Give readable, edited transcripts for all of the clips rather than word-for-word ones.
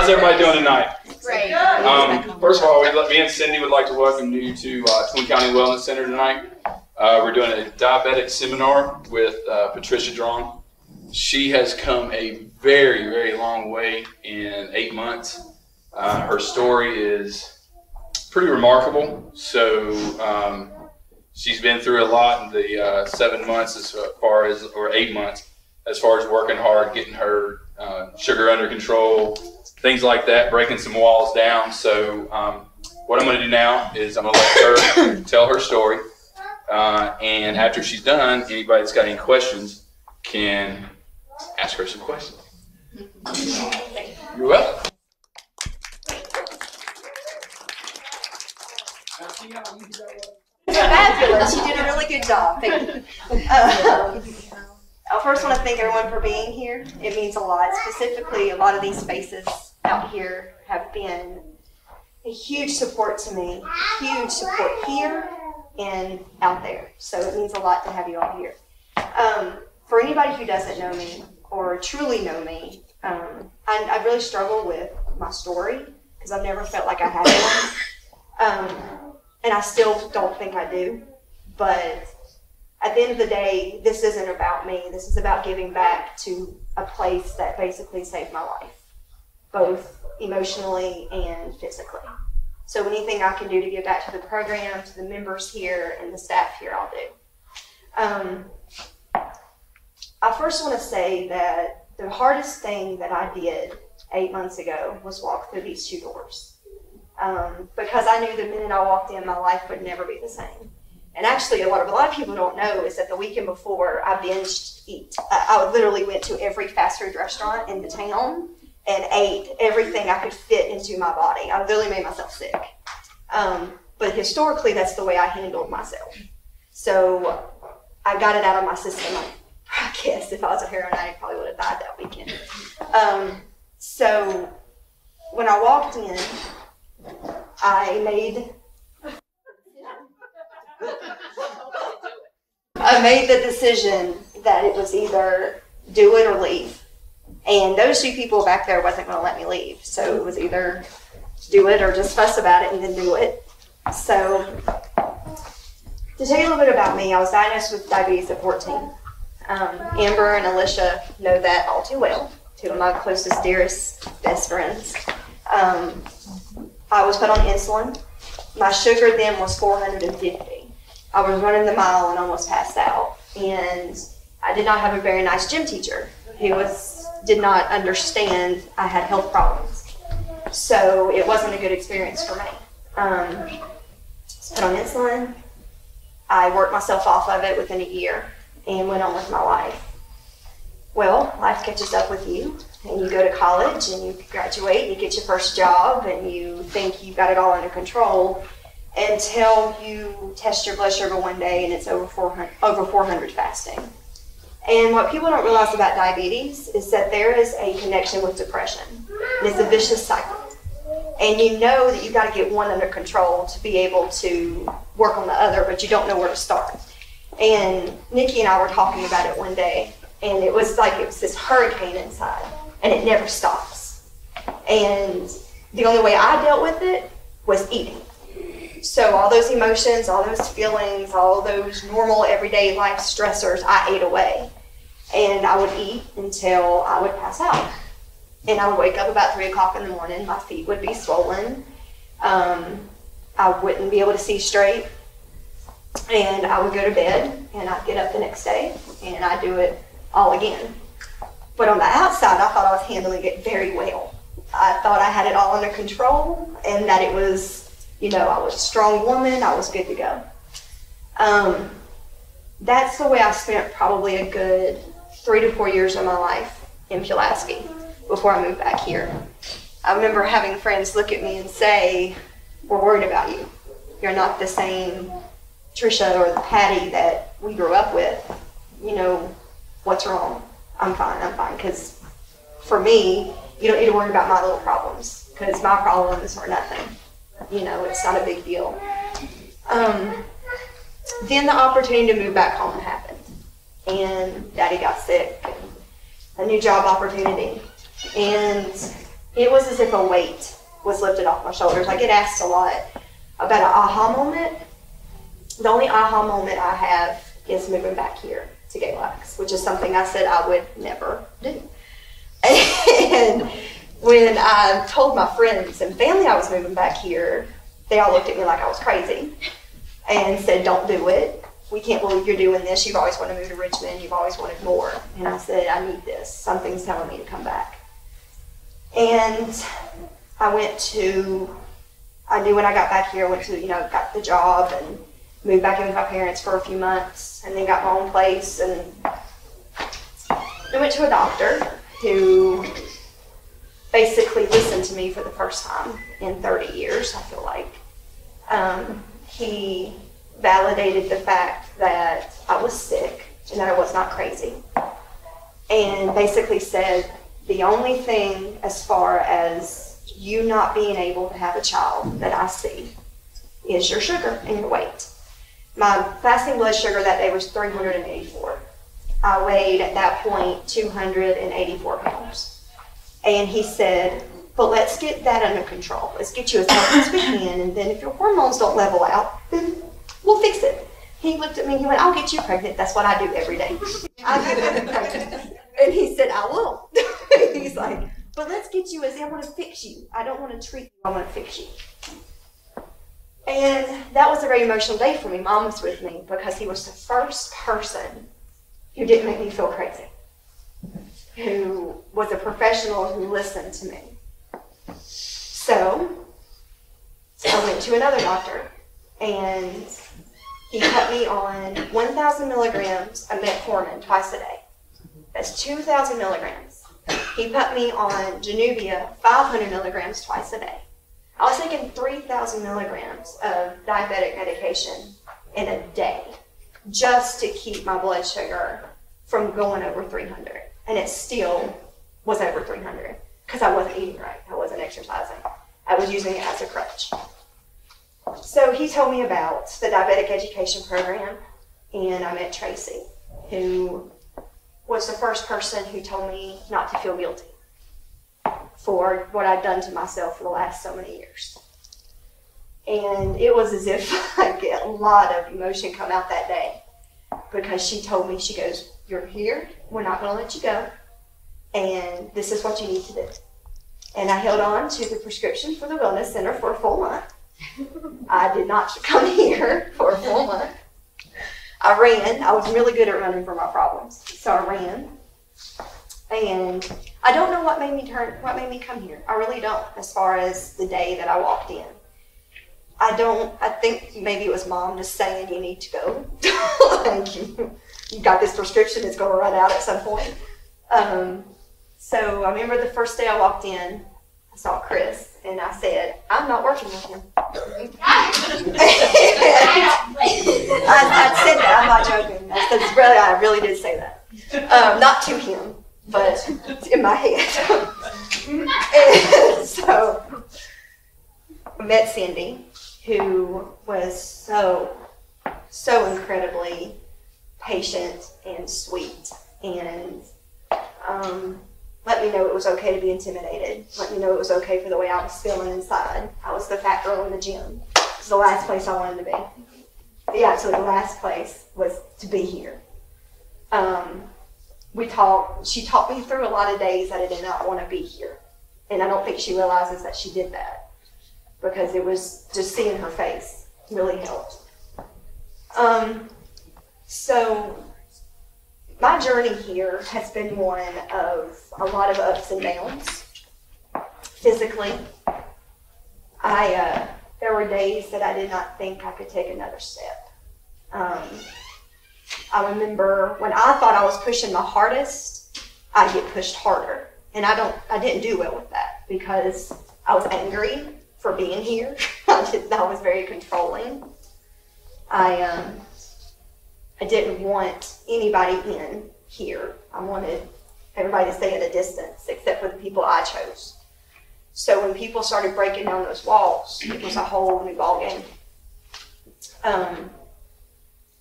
How's everybody doing tonight? Great. First of all, me and Cindy would like to welcome you to Twin County Wellness Center tonight. We're doing a diabetic seminar with Patricia Drawn. She has come a very, very long way in 8 months. Her story is pretty remarkable. So she's been through a lot in the 7 months as far as, or 8 months, as far as working hard, getting her sugar under control, things like that, breaking some walls down. So what I'm going to do now is I'm going to let her tell her story. And after she's done, anybody that's got any questions can ask her some questions. You're welcome. Fabulous. You did a really good job. Thank you. I first want to thank everyone for being here. It means a lot. Specifically, a lot of these spaces out here have been a huge support to me. Huge support here and out there. So it means a lot to have you all here. For anybody who doesn't know me or truly know me, I really struggle with my story because I've never felt like I had one. And I still don't think I do. But at the end of the day, this isn't about me. This is about giving back to a place that basically saved my life, both emotionally and physically. So anything I can do to give back to the program, to the members here, and the staff here, I'll do. I first want to say that the hardest thing that I did 8 months ago was walk through these 2 doors. Because I knew the minute I walked in, my life would never be the same. And actually, what a lot of people don't know is that the weekend before, I binged eat. I literally went to every fast food restaurant in the town and ate everything I could fit into my body. I literally made myself sick. But historically, that's the way I handled myself. So I got it out of my system. I guess if I was a heroin addict, I probably would have died that weekend. So when I walked in, I made the decision that it was either do it or leave. And those 2 people back there wasn't going to let me leave. So it was either do it or just fuss about it and then do it. So to tell you a little bit about me, I was diagnosed with diabetes at 14. Amber and Alicia know that all too well, 2 of my closest, dearest, best friends. I was put on insulin. My sugar then was 450. I was running the mile and almost passed out. And I did not have a very nice gym teacher who did not understand I had health problems. So it wasn't a good experience for me. I was put on insulin. I worked myself off of it within a year and went on with my life. Well, life catches up with you, and you go to college, and you graduate, and you get your first job, and you think you've got it all under control until you test your blood sugar one day, and it's over 400 fasting. And what people don't realize about diabetes is that there is a connection with depression. And it's a vicious cycle. And you know that you've got to get one under control to be able to work on the other, but you don't know where to start. And Nikki and I were talking about it one day, and it was like it was this hurricane inside, and it never stops. And the only way I dealt with it was eating. So all those emotions, all those feelings, all those normal everyday life stressors, I ate away. And I would eat until I would pass out. And I would wake up about 3 o'clock in the morning, my feet would be swollen. I wouldn't be able to see straight. And I would go to bed, and I'd get up the next day, and I'd do it all again. But on the outside, I thought I was handling it very well. I thought I had it all under control, and that it was, you know, I was a strong woman, I was good to go. That's the way I spent probably a good 3 to 4 years of my life in Pulaski before I moved back here. I remember having friends look at me and say, "We're worried about you. You're not the same Trisha or the Patty that we grew up with. You know, what's wrong?" I'm fine. Because for me, you don't need to worry about my little problems, because my problems are nothing. You know, it's not a big deal. Then the opportunity to move back home happened, and Daddy got sick, and a new job opportunity. And it was as if a weight was lifted off my shoulders. I get asked a lot about an aha moment. The only aha moment I have is moving back here to Galax, which is something I said I would never do. And when I told my friends and family I was moving back here, they all looked at me like I was crazy and said, don't do it. We can't believe you're doing this. You've always wanted to move to Richmond. You've always wanted more. And I said, I need this. Something's telling me to come back. And I knew when I got back here, I went to, got the job and moved back in with my parents for a few months and then got my own place. And I went to a doctor who basically listened to me for the first time in 30 years, I feel like. He validated the fact that I was sick and that I was not crazy. And basically said, the only thing as far as you not being able to have a child that I see is your sugar and your weight. My fasting blood sugar that day was 384. I weighed at that point 284 pounds. And he said, but let's get that under control. Let's get you as healthy as we can, and then if your hormones don't level out, then we'll fix it. He looked at me, he went, I'll get you pregnant. That's what I do every day. I'll get you pregnant. And he said, I will. He's like, but let's get you I want to fix you. I don't want to treat you, I want to fix you. And that was a very emotional day for me. Mom was with me because he was the first person who didn't make me feel crazy, who was a professional who listened to me. So I went to another doctor, and he put me on 1,000 milligrams of metformin twice a day. That's 2,000 milligrams. He put me on Januvia 500 milligrams twice a day. I was taking 3,000 milligrams of diabetic medication in a day just to keep my blood sugar from going over 300. And it still was over 300 because I wasn't eating right. I wasn't exercising. I was using it as a crutch. So he told me about the diabetic education program, and I met Tracy, who was the first person who told me not to feel guilty for what I'd done to myself for the last so many years. And it was as if I get a lot of emotion come out that day, because she told me, she goes, you're here, we're not going to let you go, and this is what you need to do. And I held on to the prescription for the Wellness Center for a full month. I did not come here for a full month. I ran. I was really good at running from my problems. So I ran. And I don't know what made me come here. I really don't, as far as the day that I walked in. I think maybe it was Mom just saying, you need to go. Like, you got this prescription, it's going to run out at some point. So I remember the first day I walked in, I saw Chris, and I said, I'm not working with him. I said that, I'm not joking. I really did say that. Not to him, but in my head. And so I met Cindy, who was so incredibly patient and sweet, and let me know it was okay to be intimidated. Let me know it was okay for the way I was feeling inside. I was the fat girl in the gym. It was the last place I wanted to be. The absolute last place was to be here. She talked me through a lot of days that I did not want to be here. And I don't think she realizes that she did that, because it was just seeing her face really helped. So my journey here has been one of a lot of ups and downs. Physically, there were days that I did not think I could take another step. I remember when I thought I was pushing my hardest, I get pushed harder. And I didn't do well with that, because I was angry for being here. I was very controlling. I didn't want anybody in here. I wanted everybody to stay at a distance, except for the people I chose. So when people started breaking down those walls, it was a whole new ballgame.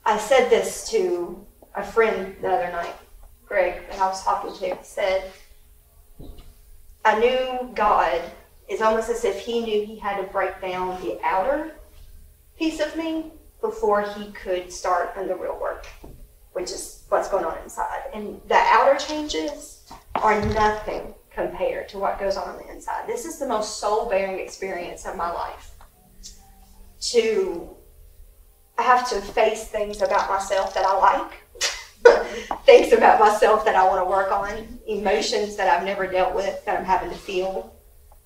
I said this to a friend the other night, Greg, that I was talking to. I said, I knew God is almost as if he knew he had to break down the outer piece of me before he could start on the real work, which is what's going on inside. And the outer changes are nothing compared to what goes on the inside. This is the most soul-bearing experience of my life. I have to face things about myself that I like, things about myself that I want to work on, emotions that I've never dealt with that I'm having to feel.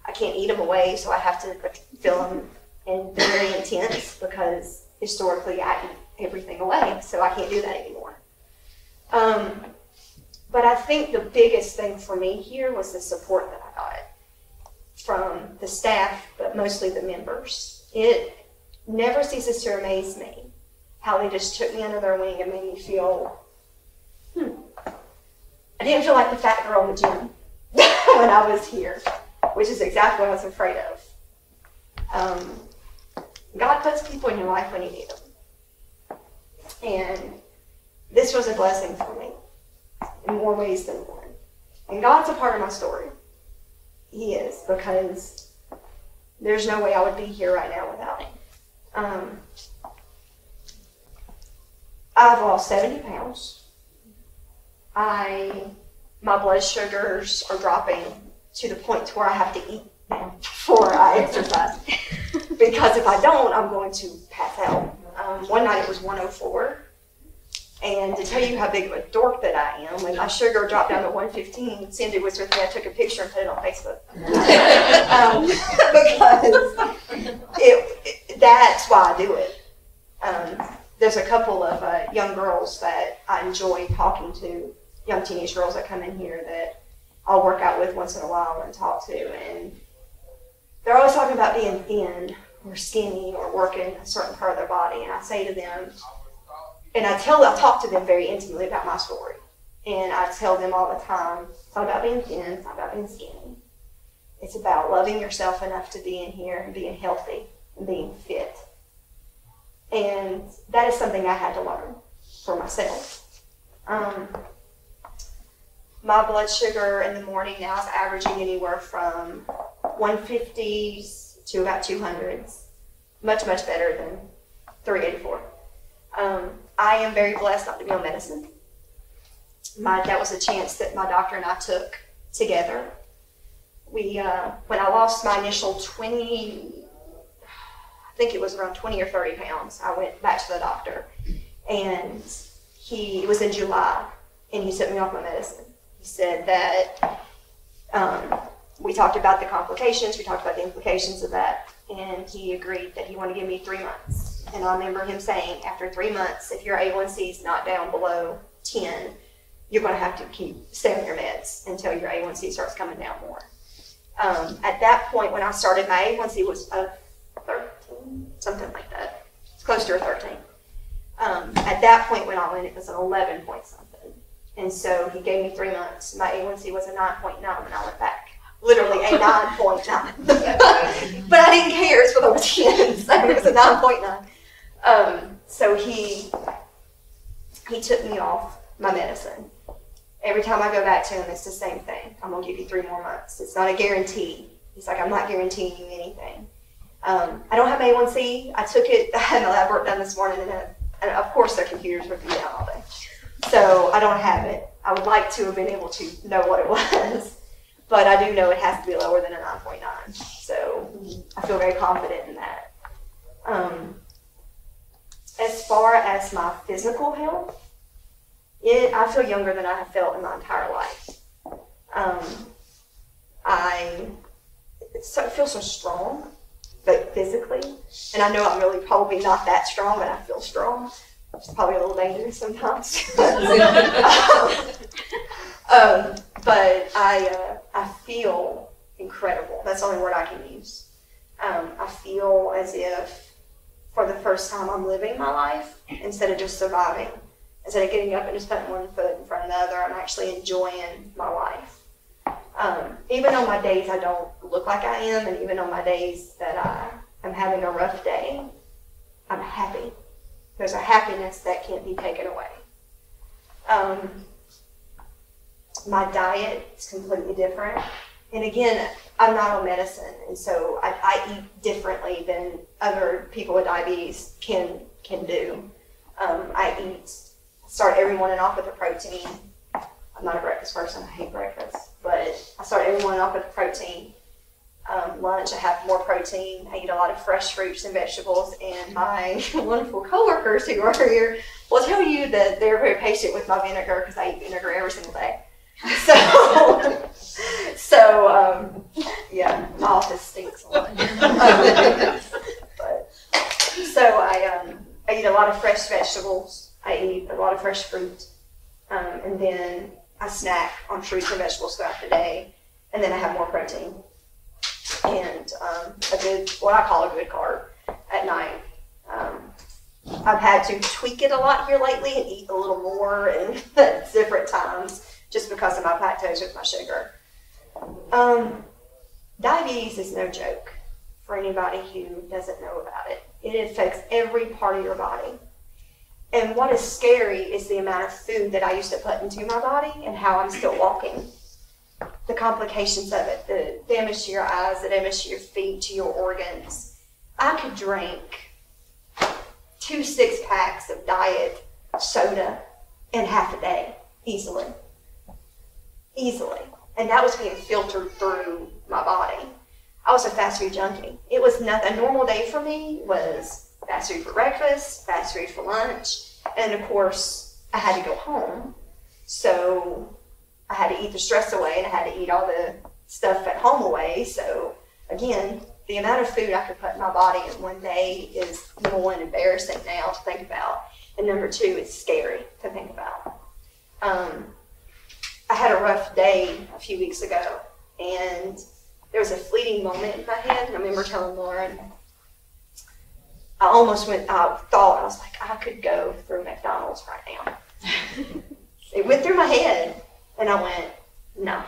I can't eat them away, so I have to feel them, and they're very intense because historically I eat everything away, so I can't do that anymore. But I think the biggest thing for me here was the support that I got from the staff, but mostly the members. It never ceases to amaze me how they just took me under their wing and made me feel, I didn't feel like the fat girl in the gym when I was here, which is exactly what I was afraid of. God puts people in your life when you need them. And this was a blessing for me in more ways than one. And God's a part of my story. He is, because there's no way I would be here right now without him. I've lost 70 pounds. My blood sugars are dropping to the point where I have to eat now before I exercise. Because if I don't, I'm going to pass out. One night it was 104. And to tell you how big of a dork that I am, when my sugar dropped down to 115, Cindy was with me, I took a picture and put it on Facebook. Because that's why I do it. There's a couple of young girls that I enjoy talking to, young teenage girls that come in here that I'll work out with once in a while and talk to. And they're always talking about being thin or skinny or working a certain part of their body. And I say to them, and I talk to them very intimately about my story. And I tell them all the time, it's not about being thin, it's not about being skinny. It's about loving yourself enough to be in here and being healthy and being fit. And that is something I had to learn for myself. My blood sugar in the morning now is averaging anywhere from 150s to about 200s. Much, much better than 384. I am very blessed not to be on medicine. That was a chance that my doctor and I took together. When I lost my initial 20, I think it was around 20 or 30 pounds, I went back to the doctor. And it was in July, and he took me off my medicine. He said that we talked about the complications, we talked about the implications of that, and he agreed that he wanted to give me 3 months. And I remember him saying, after 3 months, if your A1C is not down below 10, you're going to have to stay on your meds until your A1C starts coming down more. At that point, when I started, my A1C was 13, something like that. It's close to a 13. At that point when I went, it was an 11 point something. And so he gave me 3 months. My A1C was a 9.9 when I went back. Literally a 9.9. But I didn't care, it's for over 10, so it was a 9.9. So he took me off my medicine. Every time I go back to him, it's the same thing. I'm going to give you 3 more months. It's not a guarantee. He's like, I'm not guaranteeing you anything. I don't have my A1C. I took it, I had my lab work done this morning, and of course their computers would be down all day. So I don't have it. I would like to have been able to know what it was, but I do know it has to be lower than a 9.9. So I feel very confident in that. As far as my physical health, I feel younger than I have felt in my entire life. I feel so strong, but physically, and I know I'm really probably not that strong, but I feel strong. It's probably a little dangerous sometimes. But I feel incredible. That's the only word I can use. I feel as if for the first time I'm living my life instead of just surviving. Instead of getting up and just putting one foot in front of the other, I'm actually enjoying my life. Even on my days I don't look like I am, and even on my days that I'm having a rough day, I'm happy. There's a happiness that can't be taken away. My diet is completely different. And again, I'm not on medicine, and so I eat differently than other people with diabetes can do. I start every morning off with a protein. I'm not a breakfast person, I hate breakfast, but I start every morning off with a protein. Lunch, I have more protein. I eat a lot of fresh fruits and vegetables, and my wonderful coworkers who are here will tell you that they're very patient with my vinegar because I eat vinegar every single day. Yeah, my office stinks a lot. I eat a lot of fresh vegetables. I eat a lot of fresh fruit, and then I snack on fruits and vegetables throughout the day, and then I have more protein and what I call a good carb at night. I've had to tweak it a lot here lately and eat a little more and at different times just because of my plateaus with my sugar. Diabetes is no joke for anybody who doesn't know about it. It affects every part of your body. And what is scary is the amount of food that I used to put into my body and how I'm still walking. The complications of it, the damage to your eyes, the damage to your feet, to your organs. I could drink 2 6-packs of diet soda in half a day, easily. And that was being filtered through my body. I was a fast food junkie. It was nothing. A normal day for me was fast food for breakfast, fast food for lunch, and of course, I had to go home. So I had to eat the stress away, and I had to eat all the stuff at home away. So again, the amount of food I could put in my body in one day is, number one, embarrassing now to think about, and number two, it's scary to think about. I had a rough day a few weeks ago, and there was a fleeting moment in my head, and I remember telling Lauren, I was like, I could go through McDonald's right now. It went through my head, and I went, no,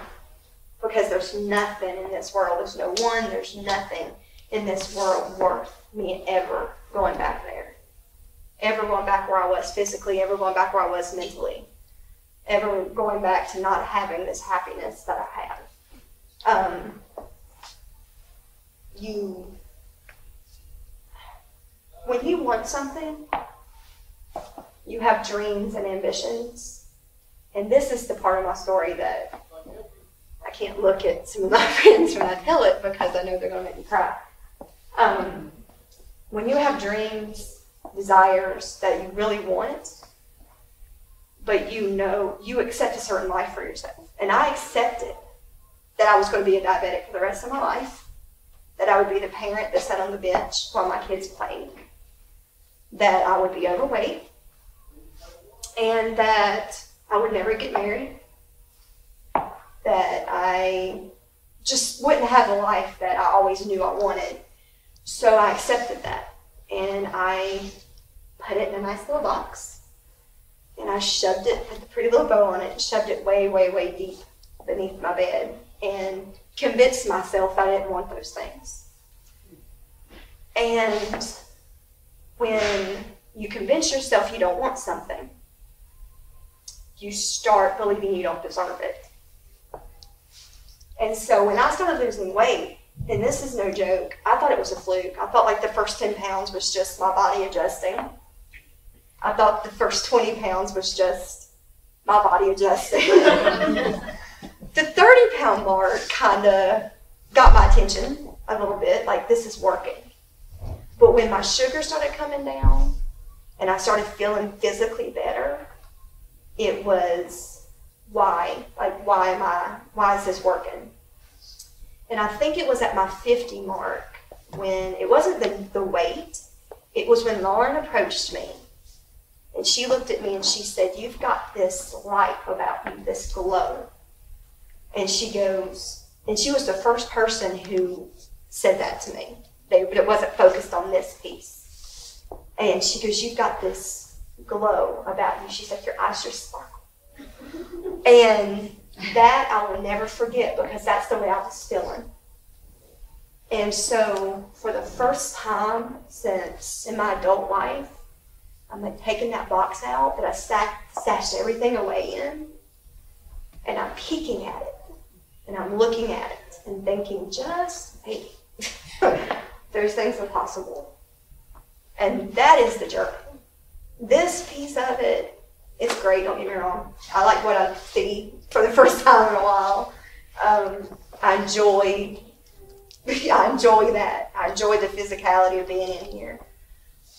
because there's nothing in this world, there's no one, there's nothing in this world worth me ever going back there. Ever going back where I was physically, ever going back where I was mentally, ever going back to not having this happiness that I have. When you want something, you have dreams and ambitions. And this is the part of my story that I can't look at some of my friends when I tell it because I know they're going to make me cry. When you have dreams, desires that you really want, but you accept a certain life for yourself. And I accepted that I was going to be a diabetic for the rest of my life, that I would be the parent that sat on the bench while my kids played, that I would be overweight, and that I would never get married, that I just wouldn't have the life that I always knew I wanted. So I accepted that, and I put it in a nice little box, and I shoved it, put the pretty little bow on it, and shoved it way, way, way deep beneath my bed, and convinced myself I didn't want those things. And when you convince yourself you don't want something, you start believing you don't deserve it. And so when I started losing weight, and this is no joke, I thought it was a fluke. I thought like the first 10 pounds was just my body adjusting. I thought the first 20 pounds was just my body adjusting. The 30-pound mark kind of got my attention a little bit, like this is working. But when my sugar started coming down and I started feeling physically better, it was why? Like why is this working? And I think it was at my 50 mark when, it wasn't the weight, it was when Lauren approached me. And she looked at me and she said, you've got this light about you, this glow. And she goes, and she was the first person who said that to me, but it wasn't focused on this piece. And she goes, you've got this glow about you. She's like, your eyes just sparkle. And that I will never forget because that's the way I was feeling. And so for the first time since in my adult life, I'm like taking that box out that I stashed everything away in, and I'm peeking at it, and I'm looking at it, and thinking, just maybe, those things are possible. And that is the journey. This piece of it is great, don't get me wrong. I like what I see for the first time in a while. I enjoy that. I enjoy the physicality of being in here.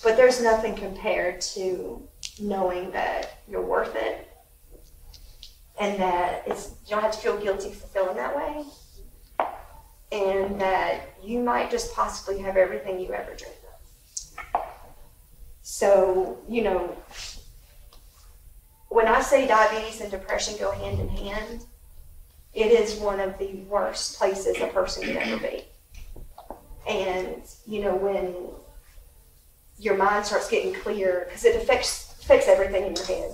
But there's nothing compared to knowing that you're worth it, and that you don't have to feel guilty for feeling that way, and that you might just possibly have everything you ever dreamed of. So, when I say diabetes and depression go hand in hand, it is one of the worst places a person could ever be. And, when your mind starts getting clear, because it affects everything in your head,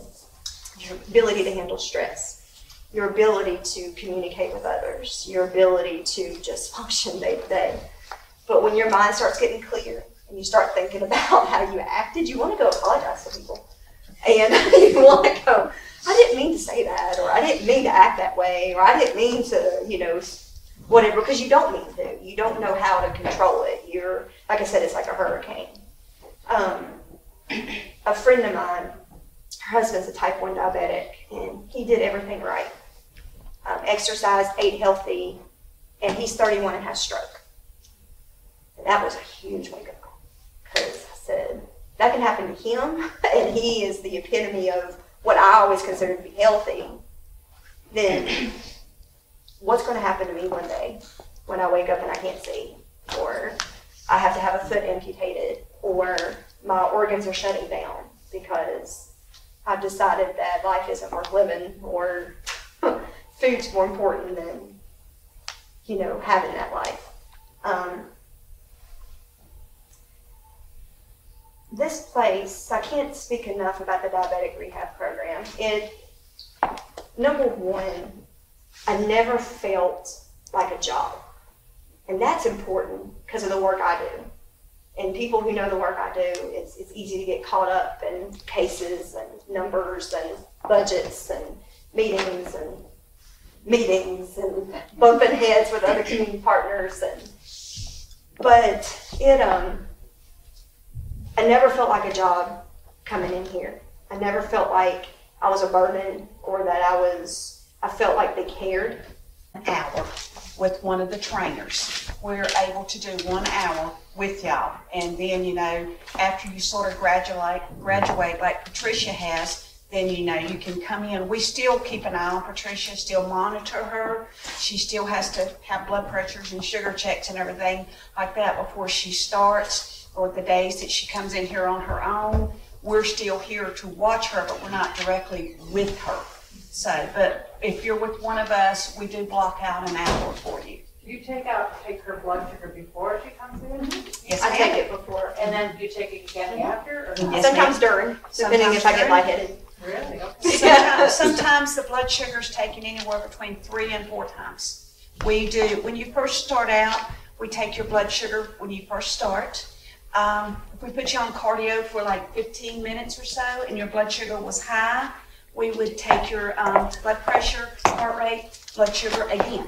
your ability to handle stress, your ability to communicate with others, your ability to just function day to day. But when your mind starts getting clear and you start thinking about how you acted, you want to go apologize to people. And you want to go, I didn't mean to say that, or I didn't mean to act that way, or I didn't mean to, whatever, because you don't mean to. You don't know how to control it. Like I said, it's like a hurricane. A friend of mine, her husband's a type 1 diabetic, and he did everything right. Exercised, ate healthy, and he's 31 and has stroke. And that was a huge wake-up call, because I said, that can happen to him, and he is the epitome of what I always considered to be healthy. Then what's going to happen to me one day when I wake up and I can't see, or I have to have a foot amputated, or my organs are shutting down because I've decided that life isn't worth living, or food's more important than, having that life. This place, I can't speak enough about the diabetic rehab program. Number one, I never felt like a job. And that's important because of the work I do. And people who know the work I do, it's easy to get caught up in cases and numbers and budgets and meetings and bumping heads with other community partners. But I never felt like a job coming in here. I never felt like I was a burden, or that I felt like they cared. An hour with one of the trainers. We're able to do 1 hour with y'all. And then, after you sort of graduate like Patricia has, then, you can come in. We still keep an eye on Patricia, still monitor her. She still has to have blood pressures and sugar checks and everything like that before she starts, or the days that she comes in here on her own. We're still here to watch her, but we're not directly with her. So, but if you're with one of us, we do block out an hour for you. Do you take her blood sugar before she comes in? Yes, I take it before. And then do you take it again after? Or Yes, sometimes during, depending if I get lightheaded. Really? Okay. Sometimes the blood sugar is taken anywhere between 3 and 4 times. We do, when you first start out, we take your blood sugar when you first start. If we put you on cardio for like 15 minutes or so and your blood sugar was high, we would take your blood pressure, heart rate, blood sugar again.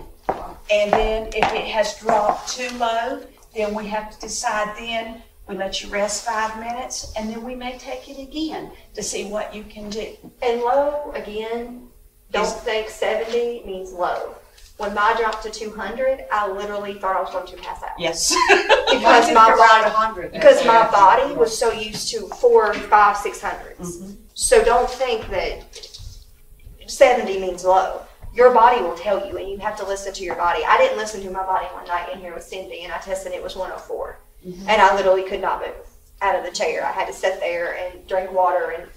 And then if it has dropped too low, then we have to decide then, we let you rest 5 minutes, and then we may take it again to see what you can do. And low, again, don't think 70 means low. When mine dropped to 200, I literally thought I was going to pass out. Yes. Because my body was so used to 4, 5, 600s. Mm-hmm. So don't think that 70 means low. Your body will tell you, and you have to listen to your body. I didn't listen to my body one night in here with Cindy, and I tested it was 104. Mm-hmm. And I literally could not move out of the chair. I had to sit there and drink water and,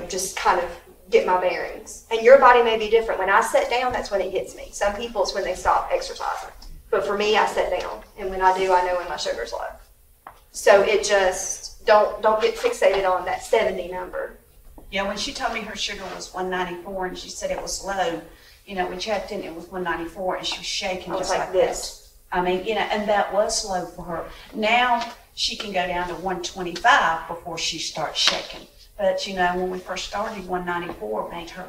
just kind of get my bearings. And your body may be different. When I sit down, that's when it hits me. Some people, it's when they stop exercising. But for me, I sit down. And when I do, I know when my sugar's low. So it just, don't get fixated on that 70 number. Yeah, when she told me her sugar was 194 and she said it was low, we checked in, it was 194 and she was shaking just like this. I mean, and that was low for her. Now she can go down to 125 before she starts shaking. But, when we first started, 194 made her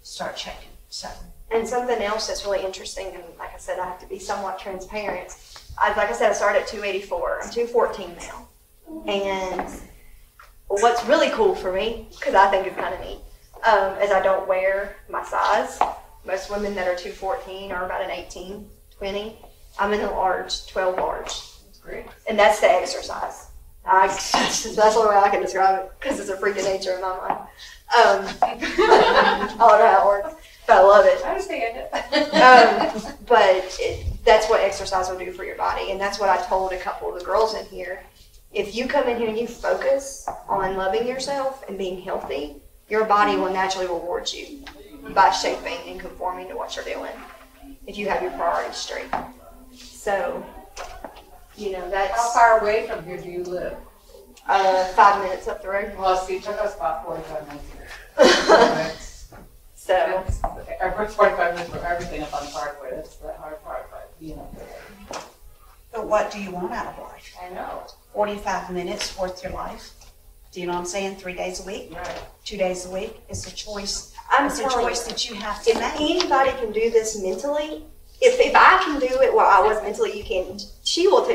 start shaking. So And something else that's really interesting, and like I said, I have to be somewhat transparent. Like I said, I started at 284. I'm 214 now. And what's really cool for me, because I think it's kind of neat, is I don't wear my size. Most women that are 214 are about an 18, 20. I'm in the large, 12 large. That's great. And that's the exercise. That's the only way I can describe it, because it's a freak of nature in my mind. I don't know how it works, but I love it. I understand it. But that's what exercise will do for your body. And that's what I told a couple of the girls in here. If you come in here and you focus on loving yourself and being healthy, your body will naturally reward you by shaping and conforming to what you're doing if you have your priorities straight. So, you know, that's... How far away from here do you live? 5 minutes up the road. Well, see, it took us about 45 minutes. So, It's 45 minutes for everything up on the Parkway. That's the hard part, but, you know. So what do you want out of life? I know. 45 minutes worth your life. Do you know what I'm saying? 3 days a week, Right. 2 days a week. It's a choice. I'm It's a telling choice you, that you have to if make. anybody can do this mentally, if I can do it while I was mentally, you can.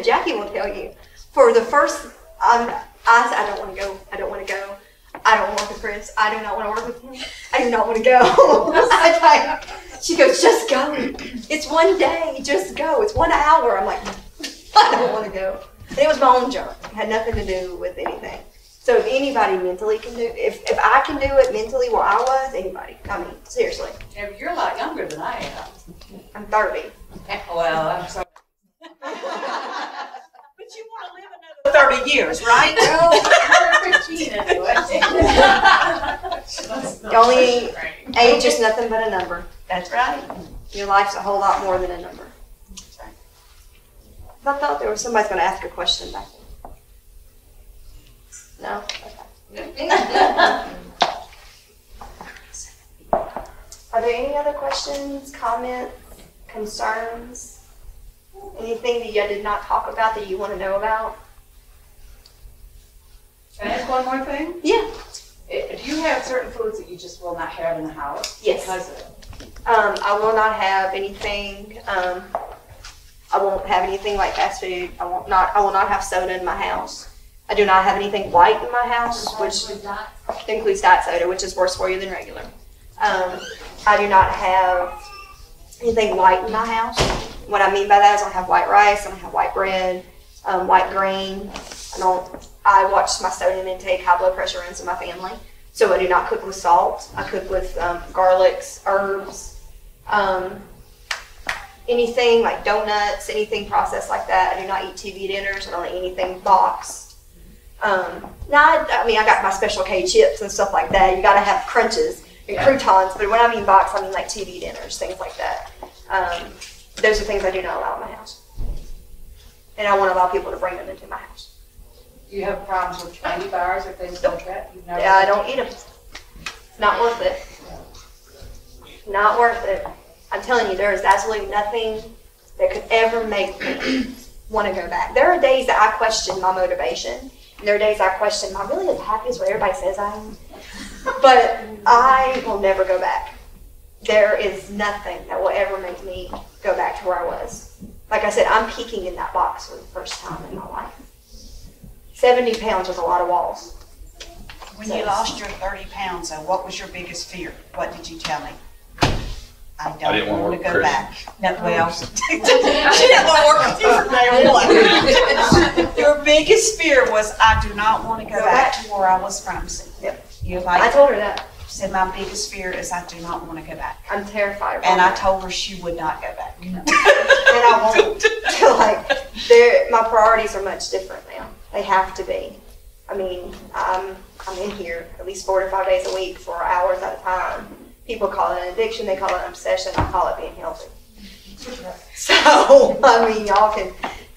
Jackie will tell you. For the first, I don't want to go. I don't want to go. I don't want to work with Chris. I do not want to work with him. I do not want to go. She goes, just go. It's one day. Just go. It's 1 hour. I'm like, I don't want to go. And it was my own junk. It had nothing to do with anything. So if anybody mentally can do, if I can do it mentally where I was, anybody. I mean, seriously. Yeah, but you're a lot younger than I am. I'm 30. Well, I'm sorry. But you want to live another 30 years, right? Well, you're 15 anyway. The only age is nothing but a number. That's right. Your life's a whole lot more than a number. That's right. I thought there was somebody's going to ask a question back there. No? Okay. Are there any other questions, comments, concerns? Anything that you did not talk about that you want to know about? Can I ask one more thing? Yeah. Do you have certain foods that you just will not have in the house? Yes. Because of it? I will not have anything. I won't have anything like fast food. I will not have soda in my house. I do not have anything white in my house, which includes diet soda, which is worse for you than regular. I do not have anything white in my house. What I mean by that is I don't have white rice, I don't have white bread, white grain. I watch my sodium intake, high blood pressure runs in my family. So I do not cook with salt. I cook with garlics, herbs, anything like donuts, anything processed like that. I do not eat TV dinners. I don't eat anything boxed. I got my Special K chips and stuff like that. You got to have crunches and croutons. But when I mean boxed, I mean like TV dinners, things like that. Those are things I do not allow in my house. And I won't allow people to bring them into my house. Do you have problems with candy bars or things like that? Yeah, I don't eat them. It's not worth it. Not worth it. I'm telling you, there is absolutely nothing that could ever make me want to go back. There are days that I question my motivation. And there are days I question, am I really as happy as what everybody says I am? But I will never go back. There is nothing that will ever make me go back to where I was. Like I said, I'm peeking in that box for the first time in my life. 70 pounds was a lot of walls. When you lost your 30 pounds, though, what was your biggest fear? What did you tell me? I didn't don't want want to to work go with back. No, well, she didn't want to work with you from day one. Your biggest fear was, I do not want to go back to where I was from. So, Yep. You're I like, told her that. said, my biggest fear is I do not want to go back. I'm terrified of And I that. told her she would not go back. And I won't. My priorities are much different now. They have to be. I mean, I'm in here at least 4 to 5 days a week for hours at a time. People call it an addiction, they call it an obsession, I call it being healthy. So, I mean, y'all can,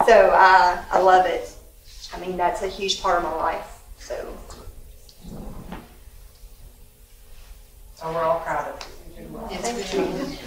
so I love it. I mean, that's a huge part of my life, so. So we're all proud of you. You did well. Thank you.